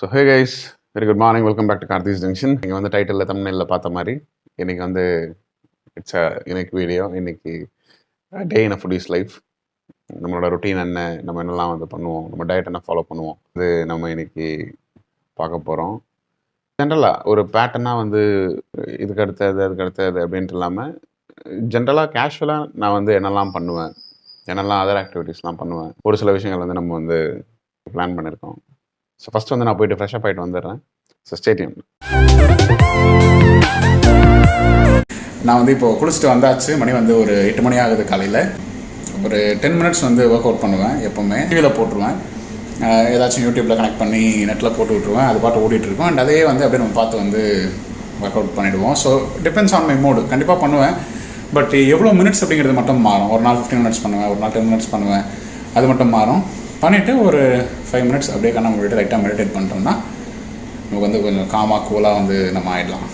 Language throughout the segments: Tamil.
So hey guys, very good morning, welcome back to Karthi's junction. நீங்கள் வந்து டைட்டிலில் தம்ப்நெயிலில் பார்த்த மாதிரி இன்றைக்கி வந்து இட்ஸ் இன்னைக்கு வீடியோ. இன்றைக்கி டே இன் அ ஃபுட்டீஸ் லைஃப். நம்மளோட ரொட்டீன் என்ன, நம்ம என்னெல்லாம் வந்து பண்ணுவோம், நம்ம டயட் என்ன ஃபாலோ பண்ணுவோம், அது நம்ம இன்றைக்கி பார்க்க போகிறோம். ஜென்ரலாக ஒரு பேட்டர்னாக வந்து இதுக்கு அடுத்தது அதுக்கு அடுத்தது அப்படின்ட்டு இல்லாமல் ஜென்ரலாக கேஷுவலாக நான் வந்து என்னெல்லாம் பண்ணுவேன், என்னெல்லாம் அதர் ஆக்டிவிட்டீஸ்லாம் பண்ணுவேன், ஒரு சில விஷயங்கள் வந்து நம்ம வந்து பிளான் பண்ணியிருக்கோம். ஸோ ஃபஸ்ட்டு வந்து நான் போயிட்டு ஃப்ரெஷ்அப் ஆகிட்டு வந்துடுறேன். So stay tuned. நான் வந்து இப்போது குளிச்சுட்டு வந்தாச்சு. மணி வந்து ஒரு 8 மணி ஆகுது காலையில். ஒரு 10 மினிட்ஸ் வந்து ஒர்க் அவுட் பண்ணுவேன். எப்போவுமே டிவியில் போட்டுருவேன், ஏதாச்சும் யூடியூப்பில் கனெக்ட் பண்ணி நெட்டில் போட்டு விட்ருவேன். அது பாட்டு ஓடிட்டுருக்கோம். அண்ட் அதே வந்து அப்படியே நம்ம பார்த்து வந்து ஒர்க் அவுட் பண்ணிவிடுவோம். ஸோ டிபெண்ட்ஸ் ஆன் மை மூடு. கண்டிப்பாக பண்ணுவேன், பட் எவ்வளோ மினிட்ஸ் அப்படிங்கிறது மட்டும் மாறும். ஒரு நாள் 15 மினிட்ஸ் பண்ணுவேன், ஒரு நாள் 10 மினிட்ஸ் பண்ணுவேன், அது மட்டும் மாறும். பண்ணிவிட்டு ஒரு 5 மினிட்ஸ் அப்படியே கண்ணை மூடிட்டு லைட்டாக மெடிடேட் பண்ணிட்டோம்னா நமக்கு வந்து கொஞ்சம் காமாக கூலாக வந்து நம்ம ஆகிடலாம்.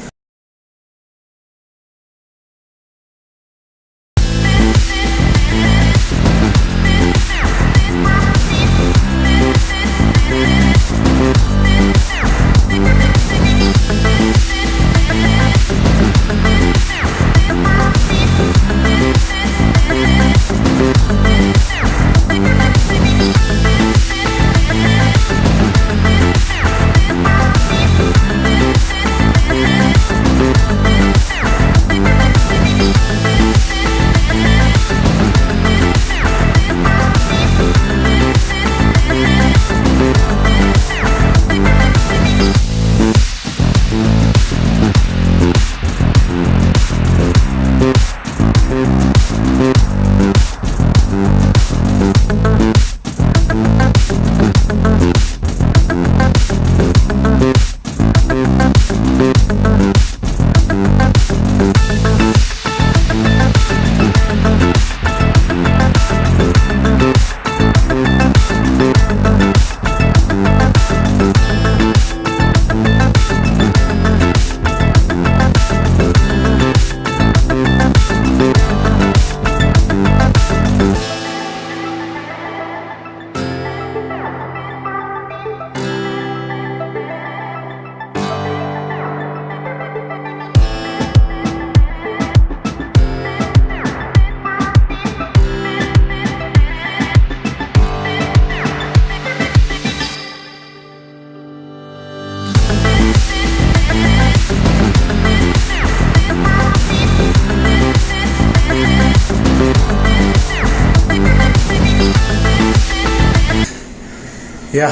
யா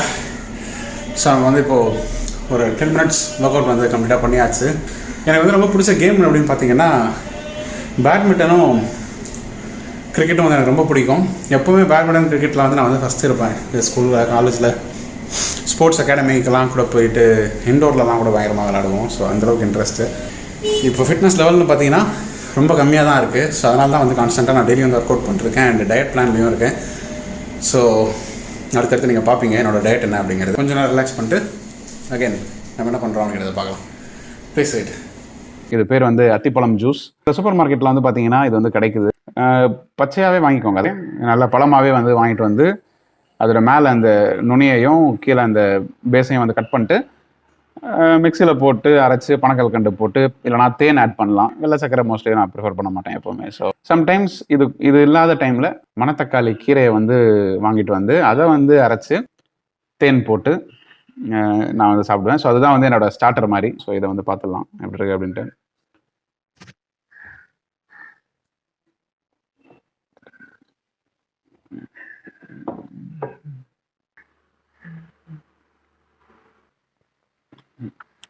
ஸோ நம்ம வந்து இப்போது ஒரு 10 மினிட்ஸ் ஒர்க் அவுட் வந்து கம்ப்ளீட்டாக பண்ணியாச்சு. எனக்கு வந்து ரொம்ப பிடிச்ச கேம் அப்படின்னு பார்த்தீங்கன்னா பேட்மிண்டனும் கிரிக்கெட்டும் வந்து எனக்கு ரொம்ப பிடிக்கும். எப்போவுமே பேட்மிண்டன் கிரிக்கெட்டில் வந்து நான் வந்து ஃபஸ்ட்டு இருப்பேன். ஸ்கூலில் காலேஜில் ஸ்போர்ட்ஸ் அகாடமிக்கெலாம் கூட போயிட்டு இன்டோர்லலாம் கூட பயங்கரமாக விளையாடுவோம். ஸோ அந்தளவுக்கு இன்ட்ரெஸ்ட்டு. இப்போ ஃபிட்னஸ் லெவல்னு பார்த்தீங்கன்னா ரொம்ப கம்மியாக தான் இருக்குது. ஸோ அதனால தான் வந்து கான்ஸ்டண்ட்டாக நான் டெய்லி வந்து ஒர்க் அவுட் பண்ணிருக்கேன். அண்ட் டயட் பிளான்லேயும் இருக்கேன். ஸோ அடுத்தடுத்து நீங்கள் பார்ப்பீங்க என்னோடய டயட் என்ன அப்படிங்கிறது. கொஞ்சம் நேரம் ரிலாக்ஸ் பண்ணிட்டு அகைன் நம்ம என்ன பண்ணுறோம் அப்படிங்கிறத பார்க்கலாம். Please wait. இது பேர் வந்து அத்திப்பழம் ஜூஸ். சூப்பர் மார்க்கெட்டில் வந்து பார்த்தீங்கன்னா இது வந்து கிடைக்குது. பச்சையாகவே வாங்கிக்கோங்க. அதே நல்ல பழமாகவே வந்து வாங்கிட்டு வந்து அதோட மேலே அந்த நுனியையும் கீழே அந்த பேஸையும் வந்து கட் பண்ணிட்டு மிக்சியில் போட்டு அரைச்சி பனக்கல்கண்டு போட்டு இல்லைனா தேன் ஆட் பண்ணலாம். வெள்ளை சக்கரை மோஸ்ட்லி நான் ப்ரிஃபர் பண்ண மாட்டேன் எப்போவுமே. ஸோ சம்டைம்ஸ் இது இல்லாத டைமில் மணத்தக்காளி கீரையை வந்து வாங்கிட்டு வந்து அதை வந்து அரைச்சி தேன் போட்டு நான் வந்து சாப்பிடுவேன். ஸோ அதுதான் வந்து என்னோடய ஸ்டார்டர் மாதிரி. ஸோ இதை வந்து பார்த்துடலாம் எப்படி இருக்குது அப்படின்ட்டு.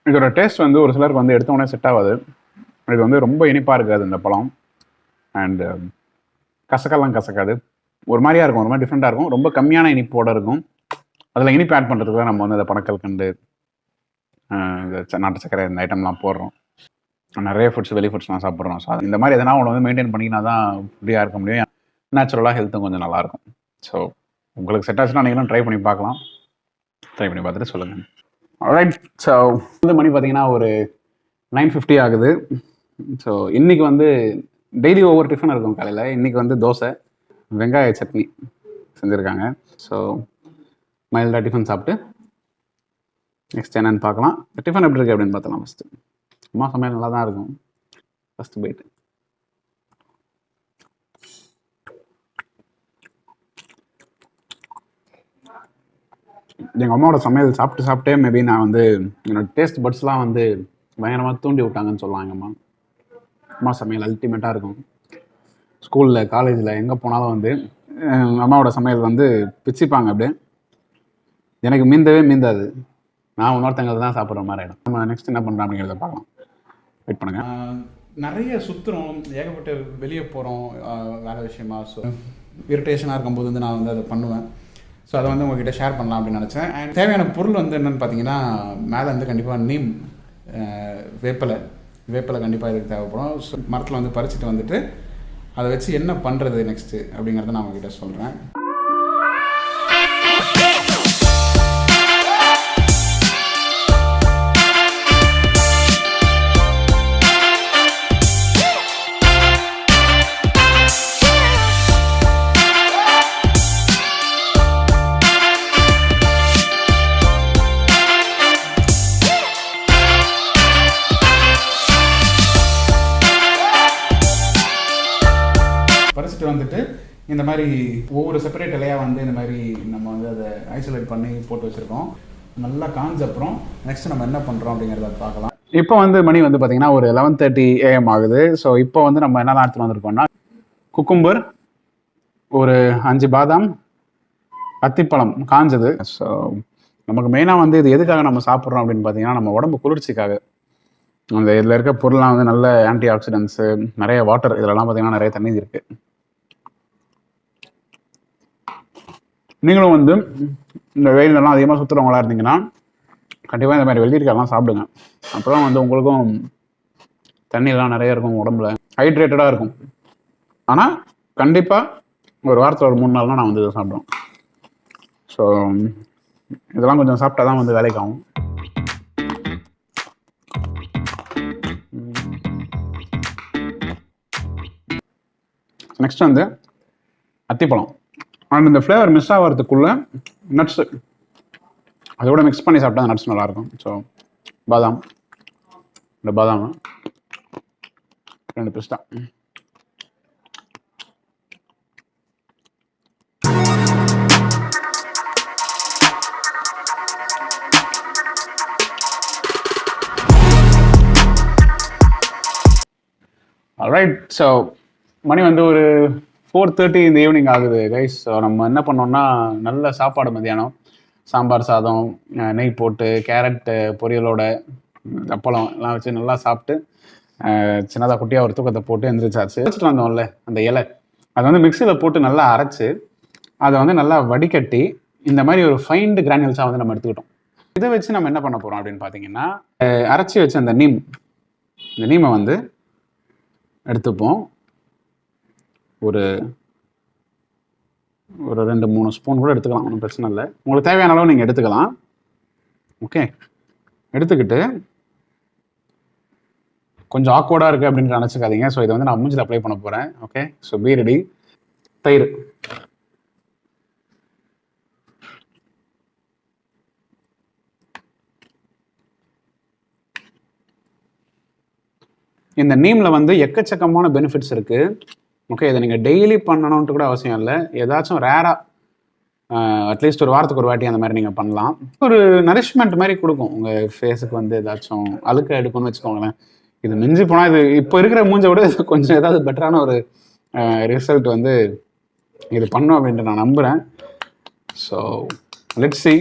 இதோட டேஸ்ட் வந்து ஒரு சிலருக்கு வந்து எடுத்த உடனே செட் ஆகாது. இது வந்து ரொம்ப இனிப்பாக இருக்காது இந்த பழம். அண்டு கசக்கெல்லாம் கசக்காது. ஒரு மாதிரியாக இருக்கும், ஒரு மாதிரி டிஃப்ரெண்ட்டாக இருக்கும். ரொம்ப கம்மியான இனிப்போடு இருக்கும். அதில் இனிப்பு ஆட் பண்ணுறதுக்கு தான் நம்ம வந்து இந்த பனக்கல்கண்டு இந்த நாட்டு சக்கரை இந்த ஐட்டம்லாம் போடுறோம். நிறைய ஃபுட்ஸ் வெளி ஃபுட்ஸ்லாம் சாப்பிட்றோம். ஸோ இந்த மாதிரி எதனா ஒன்று வந்து மெயின்டைன் பண்ணிங்கன்னா தான் ஃப்ரீயாக இருக்க முடியும். நேச்சுரலாக ஹெல்த்தும் கொஞ்சம் நல்லாயிருக்கும். ஸோ உங்களுக்கு செட் ஆச்சுன்னா நீங்களும் ட்ரை பண்ணி பார்க்கலாம். ட்ரை பண்ணி பார்த்துட்டு சொல்லுங்கள். ரைட். ஸோ வந்து மணி பார்த்தீங்கன்னா ஒரு 9:50 ஆகுது. ஸோ இன்றைக்கி வந்து டெய்லி ஒவ்வொரு டிஃபன் இருக்கும் காலையில். இன்றைக்கி வந்து தோசை வெங்காய சட்னி செஞ்சுருக்காங்க. ஸோ மைல்டாக டிஃபன் சாப்பிட்டு நெக்ஸ்ட் என்னென்னு பார்க்கலாம். டிஃபன் எப்படி இருக்குது அப்படின்னு பார்த்தலாம். ஃபஸ்ட்டு அம்மா சமையல் நல்லா தான் இருக்கும். ஃபஸ்ட்டு போயிட்டு எங்கள் அம்மாவோட சமையல் சாப்பிட்டே மேபி நான் வந்து என்னோடய டேஸ்ட் பட்ஸ்லாம் வந்து பயங்கரமாக தூண்டி விட்டாங்கன்னு சொல்லலாம். எங்கள் அம்மா சமையல் அல்டிமேட்டாக இருக்கும். ஸ்கூலில் காலேஜில் எங்கே போனாலும் வந்து அம்மாவோட சமையல் வந்து பிச்சுப்பாங்க. அப்படியே எனக்கு மீந்தாது. நான் இன்னொருத்தங்க தான் சாப்பிட்ற மாதிரி ஆகிடும். நம்ம நெக்ஸ்ட் என்ன பண்ணுறோம் அப்படிங்கிறத பார்க்கலாம். வெயிட் பண்ணுங்கள். நிறைய சுற்றுறோம், ஏகப்பட்ட வெளியே போகிறோம் வேலை விஷயமா. ஸோ இரிட்டேஷனாக இருக்கும்போது வந்து நான் வந்து அதை பண்ணுவேன். ஸோ அதை வந்து உங்கள்கிட்ட ஷேர் பண்ணலாம் அப்படின்னு நினச்சேன். அண்ட் தேவையான பொருள் வந்து என்னென்னு பார்த்தீங்கன்னா, மேலே வந்து கண்டிப்பாக நீம் வேப்பலை கண்டிப்பாக இதுக்கு தேவைப்படும். ஸோ மரத்தில் வந்து பறிச்சுட்டு வந்துட்டு அதை வச்சு என்ன பண்ணுறது நெக்ஸ்ட்டு அப்படிங்கிறத நான் உங்கள்கிட்ட சொல்கிறேன். பறிச்சுட்டு வந்துட்டு இந்த மாதிரி ஒவ்வொரு செப்பரேட் இலையாக வந்து இந்த மாதிரி நம்ம வந்து அதை ஐசோலேட் பண்ணி போட்டு வச்சுருக்கோம். நல்லா காஞ்ச அப்புறம் நெக்ஸ்ட் நம்ம என்ன பண்ணுறோம் அப்படிங்கிறத பார்க்கலாம். இப்போ வந்து மணி வந்து பார்த்திங்கன்னா ஒரு 11:30 AM ஆகுது. ஸோ இப்போ வந்து நம்ம என்ன எடுத்துகிட்டு வந்திருக்கோம்னா, குக்கும்பர், ஒரு 5 பாதாம், அத்திப்பழம் காஞ்சது. ஸோ நமக்கு மெயினாக வந்து இது எதுக்காக நம்ம சாப்பிட்றோம் அப்படின்னு பார்த்தீங்கன்னா, நம்ம உடம்பு குளிர்ச்சிக்காக. அந்த இதில் இருக்க பொருள்லாம் வந்து நல்ல ஆன்டி ஆக்சிடென்ட்ஸு, நிறைய வாட்டர், இதெல்லாம் பார்த்தீங்கன்னா நிறைய தண்ணி இருக்குது. நீங்களும் வந்து இந்த வெயிலெல்லாம் அதிகமாக சுற்றுறவங்களா இருந்தீங்கன்னா கண்டிப்பாக இந்த மாதிரி வெள்ளரிக்காயெல்லாம் சாப்பிடுங்க. அப்புறம் வந்து உங்களுக்கும் தண்ணியெல்லாம் நிறைய இருக்கும், உடம்புல ஹைட்ரேட்டடாக இருக்கும். ஆனால் கண்டிப்பாக ஒரு வாரத்தில் ஒரு 3 நாள்லாம் நான் வந்து இதை சாப்பிடுவேன். ஸோ இதெல்லாம் கொஞ்சம் சாப்பிட்டா தான் வந்து வேலைக்கு ஆகும். நெக்ஸ்ட் வந்து அத்திப்பழம். அண்ட் இந்த ஃப்ளேவர் மிஸ் ஆகிறதுக்குள்ள நட்ஸு அதோட மிக்ஸ் பண்ணி சாப்பிட்டா நட்ஸ் நல்லாயிருக்கும். ஸோ பாதாம், இந்த பாதாம் 2 பிஸ்தா. ஆல்ரைட். ஸோ மணி வந்து ஒரு 4:30 இந்த ஈவினிங் ஆகுது கைஸ். ஸோ நம்ம என்ன பண்ணோம்னா, நல்ல சாப்பாடு மதியானம் சாம்பார் சாதம், நெய் போட்டு, கேரட் பொரியலோட, அப்பளம் எல்லாம் வச்சு நல்லா சாப்பிட்டு சின்னதாக குட்டியாக ஒரு தூக்கத்தை போட்டு எந்திரிச்சாச்சு. வச்சுட்டு வந்தோம்ல அந்த இலை, அதை வந்து மிக்சியில் போட்டு நல்லா அரைச்சி அதை வந்து நல்லா வடிகட்டி இந்த மாதிரி ஒரு ஃபைன்டு கிரானியூல்ஸாக வந்து நம்ம எடுத்துக்கிட்டோம். இதை வச்சு நம்ம என்ன பண்ண போகிறோம் அப்படின்னு பார்த்தீங்கன்னா, அரைச்சி வச்சு அந்த இந்த நீமை வந்து எடுத்துப்போம். ஒரு 2-3 ஸ்பூன் கூட எடுத்துக்கலாம், ஒன்றும் பிரச்சனை இல்லை. உங்களுக்கு தேவையான அளவு நீங்கள் எடுத்துக்கலாம். ஓகே, எடுத்துக்கிட்டு கொஞ்சம் ஆக்வர்டாக இருக்குது அப்படின்னு நினச்சிக்காதீங்க. ஸோ இதை வந்து நான் மூஞ்சில் அப்ளை பண்ண போகிறேன். Okay, so be ready. தயிர், இந்த நீமில் வந்து எக்கச்சக்கமான பெனிஃபிட்ஸ் இருக்குது. ஓகே, இதை நீங்கள் டெய்லி பண்ணணுன்ட்டு கூட அவசியம் இல்லை. ஏதாச்சும் ரேராக அட்லீஸ்ட் ஒரு வாரத்துக்கு ஒரு வாட்டி அந்த மாதிரி நீங்கள் பண்ணலாம். ஒரு நரிஷ்மெண்ட் மாதிரி கொடுக்கும் உங்கள் ஃபேஸுக்கு. வந்து ஏதாச்சும் அழுக்க எடுக்கணும்னு வச்சுக்கோங்களேன். இது மிஞ்சி போனால் இது இப்போ இருக்கிற மூஞ்சை விட கொஞ்சம் ஏதாவது பெட்டரான ஒரு ரிசல்ட் வந்து இது பண்ணும் அப்படின்ட்டு நான் நம்புகிறேன். So let's see.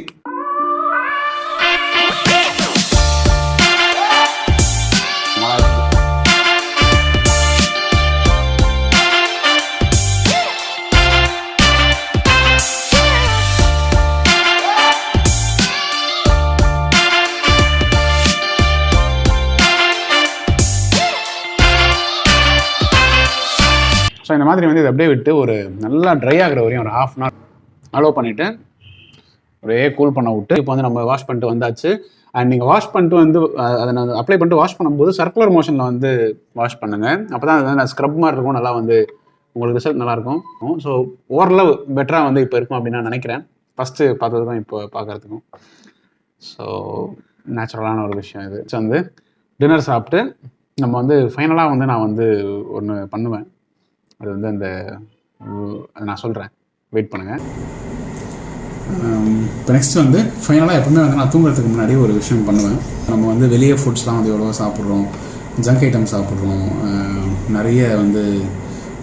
ஸோ இந்த மாதிரி வந்து இதை அப்படியே விட்டு ஒரு நல்லா ட்ரை ஆகிற வரையும் ஒரு 1/2 hour அலோவ் பண்ணிவிட்டு ஒரே கூல் பண்ண விட்டு, இப்போ வந்து நம்ம வாஷ் பண்ணிட்டு வந்தாச்சு. அண்ட் நீங்கள் வாஷ் பண்ணிட்டு வந்து அதை நான் அப்ளை பண்ணிட்டு வாஷ் பண்ணும்போது சர்க்குலர் மோஷனில் வந்து வாஷ் பண்ணுங்கள். அப்போ தான் அது வந்து ஸ்க்ரப் மாதிரி இருக்கும், நல்லா வந்து உங்களுக்கு ரிசல்ட் நல்லாயிருக்கும். ஸோ ஓரளவு பெட்டராக வந்து இப்போ இருக்கும் அப்படின்னு நான் நினைக்கிறேன். ஃபஸ்ட்டு பார்த்தது தான் இப்போ பார்க்குறதுக்கும். ஸோ நேச்சுரலான ஒரு விஷயம் இது. ஸோ வந்து டின்னர் சாப்பிட்டு நம்ம வந்து ஃபைனலாக வந்து நான் வந்து ஒன்று பண்ணுவேன். அது வந்து அந்த அதை நான் சொல்கிறேன், வெயிட் பண்ணுங்கள். இப்போ நெக்ஸ்ட் வந்து ஃபைனலாக எப்பவுமே வந்து நான் தூங்குறதுக்கு முன்னாடி ஒரு விஷயம் பண்ணுவேன். நம்ம வந்து வெளியே ஃபுட்ஸ்லாம் வந்து எவ்வளோ சாப்பிட்றோம், ஜங்க் ஐட்டம் சாப்பிட்றோம், நிறைய வந்து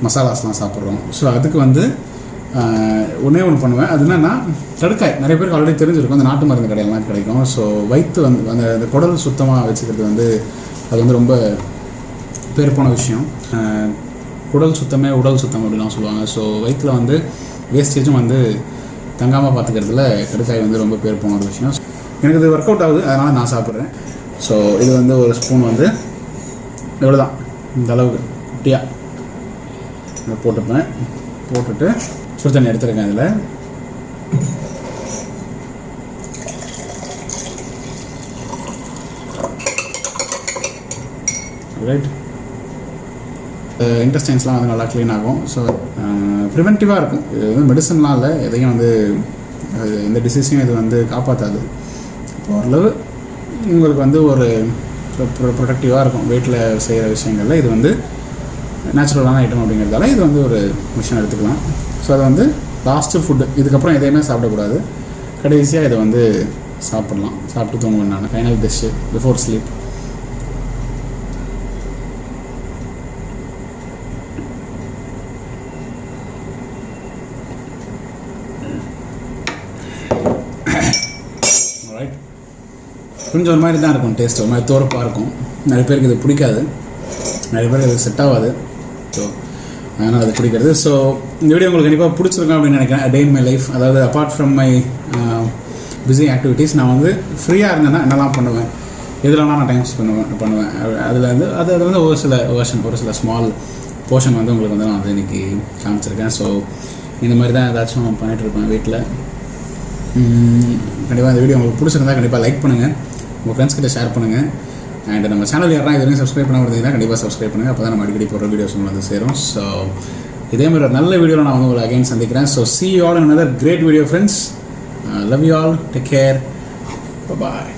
மசாலாஸ்லாம் சாப்பிட்றோம். ஸோ அதுக்கு வந்து ஒன்றே ஒன்று பண்ணுவேன். அது என்னென்னா கடுக்காய். நிறைய பேருக்கு ஆல்ரெடி தெரிஞ்சிருக்கும், அந்த நாட்டு மருந்து கடையெல்லாம் கிடைக்கும். ஸோ வயிற்று வந்து அந்த குடல் சுத்தமாக வச்சுக்கிறது வந்து அது வந்து ரொம்ப பேர் போன விஷயம். குடல் சுத்தமே உடல் சுத்தம் அப்படிலாம் சொல்லுவாங்க. ஸோ வயிற்றில் வந்து வேஸ்டேஜும் வந்து தங்காமல் பார்த்துக்கிறதுல கடுக்காய் வந்து ரொம்ப பேர் போன ஒரு விஷயம். எனக்கு இது ஒர்க் அவுட் ஆகுது, அதனால் நான் சாப்பிட்றேன். ஸோ இது வந்து ஒரு ஸ்பூன் வந்து எவ்வளோ தான், இந்த அளவுக்கு குட்டியாக இதை போட்டுப்பேன். போட்டுட்டு சுடு தண்ணி எடுத்துருக்கேன். இதில் ரைட், இன்டெஸ்டைன்ஸ்லாம் வந்து நல்லா க்ளீன் ஆகும். ஸோ ப்ரிவென்டிவாக இருக்கும். இது வந்து மெடிசன்லாம் இல்லை, எதையும் வந்து இந்த டிசீஸையும் இது வந்து காப்பாற்றாது. ஓரளவு உங்களுக்கு வந்து ஒரு ப்ரொடக்டிவாக இருக்கும். வீட்டில் செய்கிற விஷயங்களில் இது வந்து நேச்சுரலான ஐட்டம் அப்படிங்கிறதால இது வந்து ஒரு விஷயம் எடுத்துக்கலாம். ஸோ அது வந்து லாஸ்ட்டு ஃபுட்டு. இதுக்கப்புறம் எதையுமே சாப்பிடக்கூடாது. கடைசியாக இதை வந்து சாப்பிட்லாம். சாப்பிட்டு தூங்குவேன் நான். Final dish before sleep. கொஞ்சம் ஒரு மாதிரி தான் இருக்கும் டேஸ்ட், ஒரு மாதிரி தோரப்பாக இருக்கும். நிறைய பேருக்கு இது பிடிக்காது, நிறைய பேருக்கு இது செட் ஆகாது. ஸோ அதனால் அது பிடிக்கிறது. ஸோ இந்த வீடியோ உங்களுக்கு கண்டிப்பாக பிடிச்சிருக்கோம் அப்படின்னு நினைக்கிறேன். டே இன் மை லைஃப், அதாவது apart from my busy activities, நான் வந்து ஃப்ரீயாக இருந்தேன்னா என்னெல்லாம் பண்ணுவேன், எதுலலாம் நான் டைம் ஸ்பெண்ட் பண்ணுவேன். அதில் வந்து அது வந்து ஒரு சில ஸ்மால் போர்ஷன் வந்து உங்களுக்கு வந்து நான் வந்து இன்றைக்கி காமிச்சிருக்கேன். ஸோ இந்த மாதிரி தான் ஏதாச்சும் பண்ணிகிட்ருப்பேன் வீட்டில். கண்டிப்பாக இந்த வீடியோ உங்களுக்கு பிடிச்சிருந்தா கண்டிப்பாக லைக் பண்ணுங்கள், உங்கள் ஃப்ரெண்ட்ஸ் கிட்ட ஷேர் பண்ணுங்கள். அண்ட் நம்ம சேனல் யாரெல்லாம் இது வரைக்கும் சப்ஸ்கிரைப் பண்ண இருந்தீங்கன்னா கண்டிப்பாக சப்ஸ்கிரைப் பண்ணுங்கள். அப்போ தான் நம்ம அடிக்கடி போடுற வீடியோஸ் வந்து சேரும். ஸோ இதே மாதிரி ஒரு நல்ல வீடியோவில் நான் வந்து உங்களை அகைன் சந்திக்கிறேன். So see you all in another great video friends. Love you all. Take care. Bye bye.